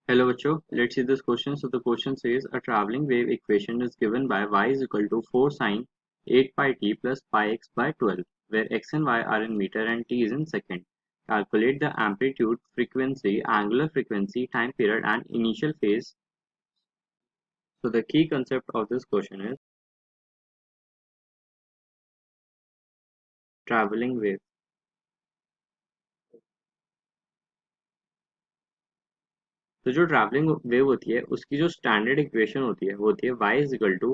Hello bachcho, let's see this question. So the question says a traveling wave equation is given by y is equal to 4 sine 8 pi t plus pi x by 12, where x and y are in meter and t is in second. Calculate the amplitude, frequency, angular frequency, time period and initial phase. So the key concept of this question is traveling wave. तो जो travelling wave होती है उसकी जो standard equation होती है वो होती है y is equal to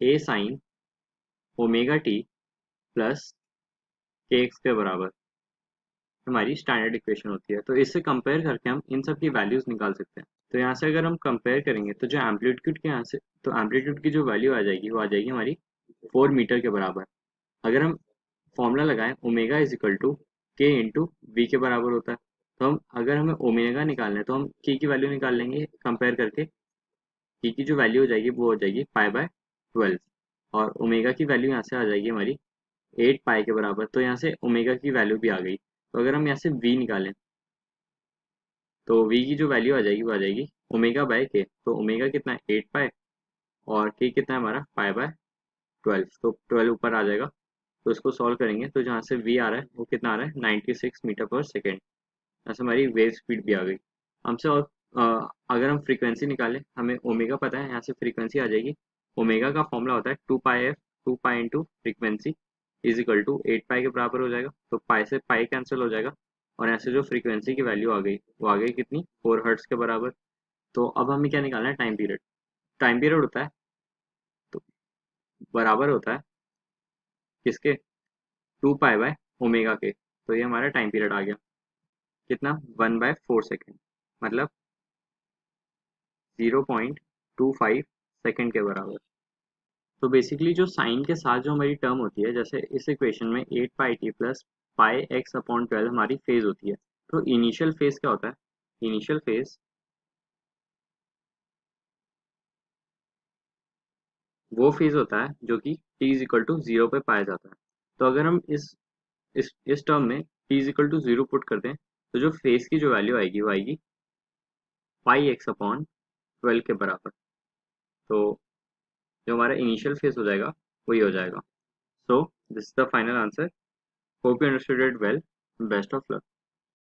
a sine omega T plus K X के बराबर हमारी स्टैंडर्ड इक्वेशन होती है। तो इससे कंपेयर करके हम इन सब की वैल्यूज निकाल सकते हैं। तो यहाँ से अगर हम कंपेयर करेंगे तो जो एम्पलीट्यूड के यहाँ से तो एम्पलीट्यूड की जो वैल्यू आ जाएगी वो आ जाएगी हमारी 4 मीटर के बराबर। अगर हम फॉर्मूला लगाएं ओमेगा इज इक्वल टू के इंटू वी के बराबर होता है। तो हम अगर हमें ओमेगा निकालना है तो हम के की वैल्यू निकाल लेंगे कंपेयर करके। के की जो वैल्यू हो जाएगी वो हो जाएगी पाई बाय 12 और ओमेगा की वैल्यू यहाँ से आ जाएगी हमारी 8 पाई के बराबर। तो यहाँ से ओमेगा की वैल्यू भी आ गई। तो अगर हम यहाँ से वी निकालें तो v की जो वैल्यू आ जाएगी वो आ जाएगी ओमेगा बाय के। तो ओमेगा कितना है 8 पाई और के कितना है हमारा पाई बाय 12। तो 12 ऊपर आ जाएगा। तो इसको सॉल्व करेंगे तो जहाँ से v आ रहा है वो कितना आ रहा है 96 मीटर पर सेकेंड। ऐसे हमारी वेव स्पीड भी आ गई हमसे। और अगर हम फ्रीक्वेंसी निकालें हमें ओमेगा पता है, यहाँ से फ्रीक्वेंसी आ जाएगी। ओमेगा का फॉर्मूला होता है 2 pi F 2 pi into frequency is equal to 8 pi के बराबर हो जाएगा। तो पाई से पाई कैंसिल हो जाएगा और यहाँ से जो फ्रीक्वेंसी की वैल्यू आ गई वो आ गई कितनी 4 हर्ट्स के बराबर। तो अब हमें क्या निकालना है टाइम पीरियड। टाइम पीरियड होता है तो बराबर होता है किसके 2 पाई बाय ओमेगा के। तो ये हमारा टाइम पीरियड आ गया कितना 1/4 सेकेंड मतलब 0.25 सेकेंड के बराबर। तो बेसिकली जो साइन के साथ जो हमारी टर्म होती है जैसे इस इक्वेशन में 8 pi T plus pi X upon 12 हमारी फेज होती है। तो इनिशियल फेज क्या होता है? इनिशियल फेज वो फेज होता है जो कि t is equal to zero पे पाया जाता है। तो अगर हम इस टर्म में t is equal to zero put करते हैं तो जो फेज की जो वैल्यू आएगी वो आएगी पाई एक्स अपॉन 12 के बराबर। तो जो हमारा इनिशियल फेज हो जाएगा वही हो जाएगा। So this is the final answer. Hope you understood it well. Best of luck.